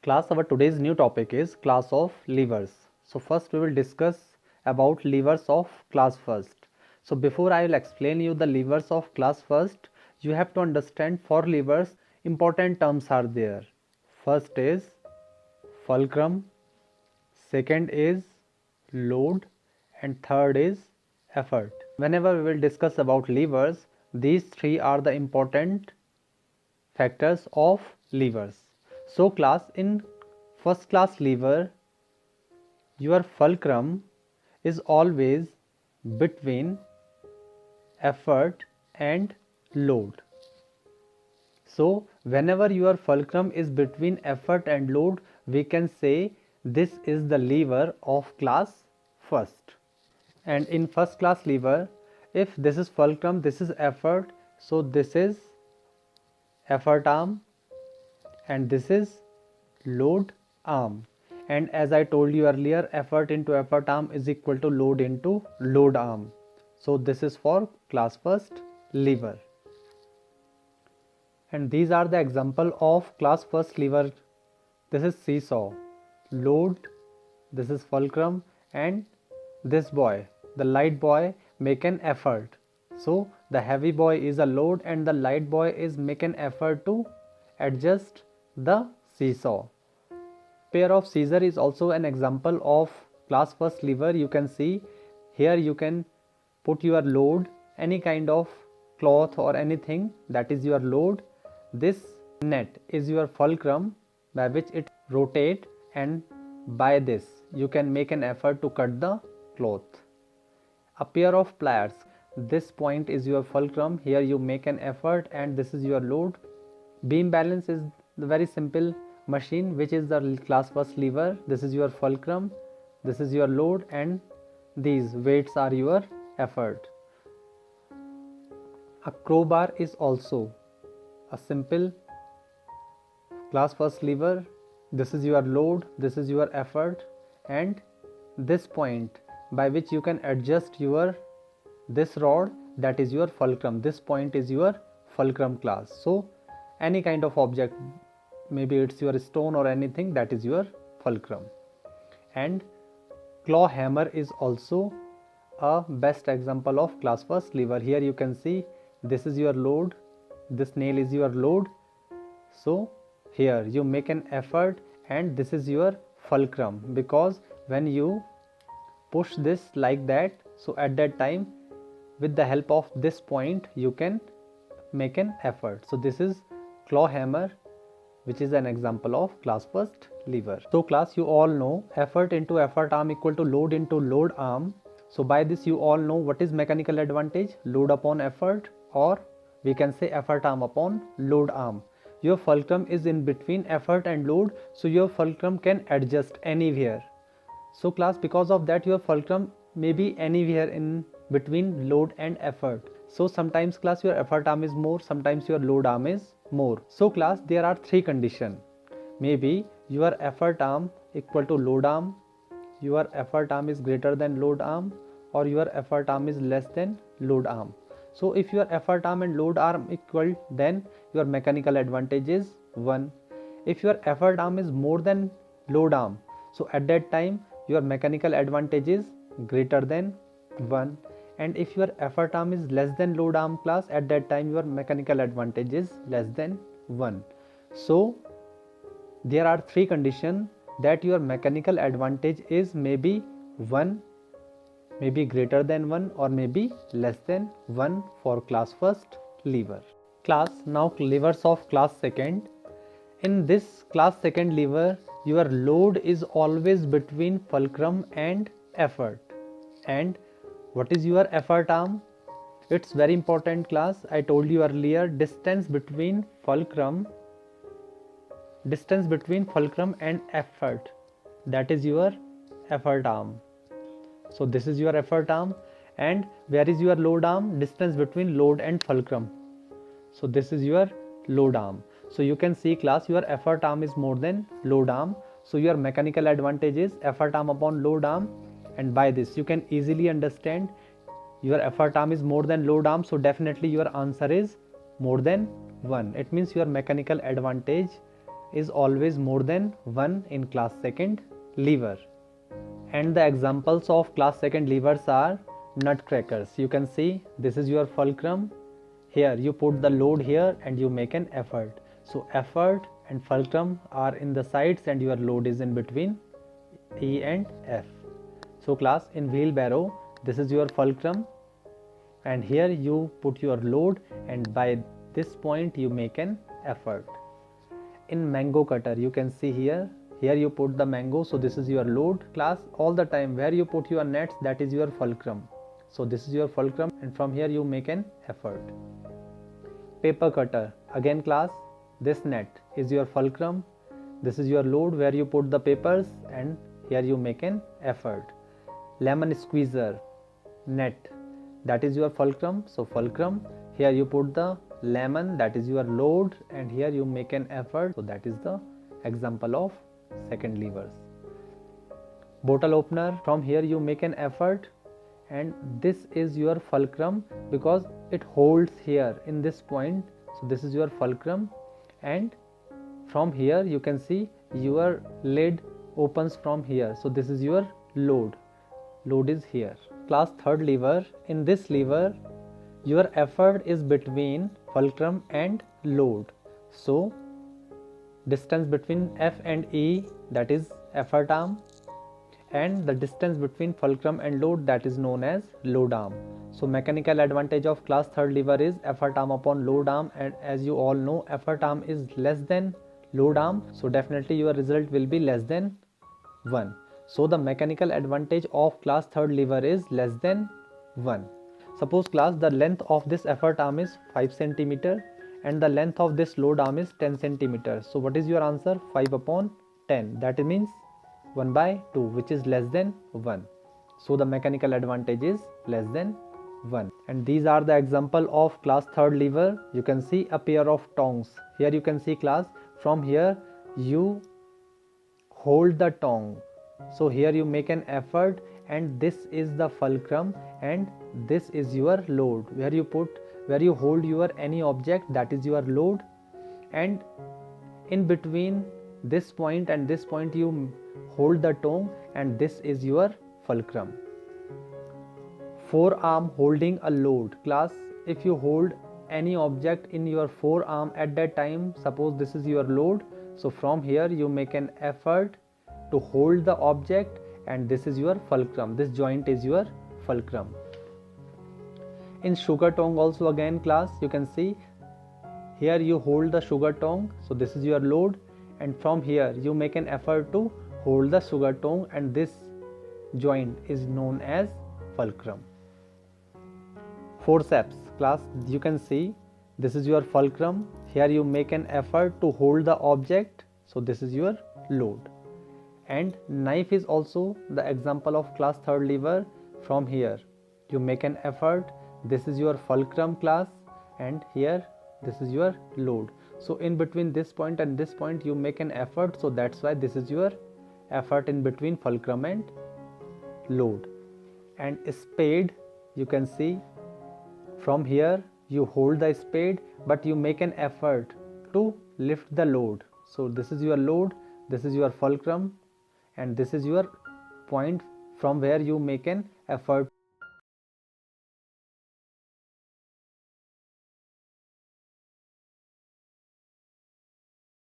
Class, our today's new topic is class of levers. So first we will discuss about levers of class first. So before I will explain you the levers of class first, you have to understand for levers important terms are there. First is fulcrum, second is load, and third is effort. Whenever we will discuss about levers, these three are the important factors of levers. So class, in first class lever, your fulcrum is always between effort and load. So whenever your fulcrum is between effort and load, we can say this is the lever of class first. And in first class lever, if this is fulcrum, this is effort, so this is effort arm and this is load arm. And as I told you earlier, effort into effort arm is equal to load into load arm. So this is for class first lever. And these are the example of class first lever. This is seesaw, load, this is fulcrum, and this boy, the light boy, make an effort. So the heavy boy is a load and the light boy is make an effort to adjust the seesaw. Pair of scissor is also an example of class first lever. You can see here you can put your load, any kind of cloth or anything, that is your load. This net is your fulcrum by which it rotate, and by this you can make an effort to cut the cloth. A pair of pliers, this point is your fulcrum, here you make an effort and this is your load. Beam balance is the very simple machine which is the class first lever. This is your fulcrum, this is your load, and these weights are your effort. A crowbar is also a simple class first lever. This is your load, this is your effort, and this point by which you can adjust your this rod, that is your fulcrum. This point is your fulcrum class. So any kind of object, maybe it's your stone or anything, that is your fulcrum. And claw hammer is also a best example of class first lever. Here you can see this is your load, this nail is your load. So here you make an effort and this is your fulcrum, because when you push this like that, so at that time with the help of this point you can make an effort. So this is claw hammer, which is an example of class first lever. So class, you all know effort into effort arm equal to load into load arm. So by this you all know what is mechanical advantage, load upon effort, or we can say effort arm upon load arm. Your fulcrum is in between effort and load, so your fulcrum can adjust anywhere. So class, because of that your fulcrum may be anywhere in between load and effort. So sometimes class your effort arm is more, sometimes your load arm is more. So class, there are three conditions. Maybe your effort arm equal to load arm, your effort arm is greater than load arm, or your effort arm is less than load arm. So if your effort arm and load arm equal, then your mechanical advantage is 1. If your effort arm is more than load arm, so at that time your mechanical advantage is greater than 1. And if your effort arm is less than load arm class, at that time your mechanical advantage is less than 1. So there are three conditions that your mechanical advantage is maybe 1, maybe greater than 1, or maybe less than 1 for class first lever. Class, now levers of class second. In this class second lever, your load is always between fulcrum and effort. And what is your effort arm? It's very important class. I told you earlier, distance between fulcrum and effort, that is your effort arm. So this is your effort arm. And where is your load arm? Distance between load and fulcrum. So this is your load arm. So you can see class, your effort arm is more than load arm. So your mechanical advantage is effort arm upon load arm. And by this you can easily understand your effort arm is more than load arm. So definitely your answer is more than 1. It means your mechanical advantage is always more than 1 in class second lever. And the examples of class second levers are nutcrackers. You can see this is your fulcrum. Here you put the load here and you make an effort. So effort and fulcrum are in the sides and your load is in between E and F. So class, in wheelbarrow, this is your fulcrum and here you put your load and by this point you make an effort. In mango cutter, you can see here you put the mango, so this is your load. Class, all the time where you put your nets, that is your fulcrum. So this is your fulcrum and from here you make an effort. Paper cutter, again class, this net is your fulcrum, this is your load where you put the papers and here you make an effort. Lemon squeezer, net, that is your fulcrum, so fulcrum, here you put the lemon, that is your load and here you make an effort, so that is the example of second levers. Bottle opener, from here you make an effort and this is your fulcrum because it holds here in this point, so this is your fulcrum and from here you can see your lid opens from here, so this is your load is here. Class third lever, in this lever your effort is between fulcrum and load, so distance between F and E, that is effort arm, and the distance between fulcrum and load, that is known as load arm. So mechanical advantage of class third lever is effort arm upon load arm, and as you all know, effort arm is less than load arm, so definitely your result will be less than 1. So the mechanical advantage of class third lever is less than 1. Suppose class, the length of this effort arm is 5 cm and the length of this load arm is 10 cm. So what is your answer? 5 upon 10, that means 1 by 2, which is less than 1. So the mechanical advantage is less than 1. And these are the example of class third lever. You can see a pair of tongs. Here you can see class, from here you hold the tong. So here you make an effort and this is the fulcrum and this is your load where you hold your any object, that is your load, and in between this point and this point you hold the tongue and this is your fulcrum. Forearm holding a load. Class, if you hold any object in your forearm at that time, suppose this is your load, so from here you make an effort to hold the object and this is your fulcrum, this joint is your fulcrum. In sugar tongue also again class, you can see here you hold the sugar tongue, so this is your load and from here you make an effort to hold the sugar tongue and this joint is known as fulcrum. Forceps class, you can see this is your fulcrum, here you make an effort to hold the object, so this is your load. And knife is also the example of class third lever. From here you make an effort, this is your fulcrum class and here this is your load. So in between this point and this point you make an effort, so that's why this is your effort in between fulcrum and load. And spade, you can see from here you hold the spade but you make an effort to lift the load, so this is your load, this is your fulcrum and this is your point from where you make an effort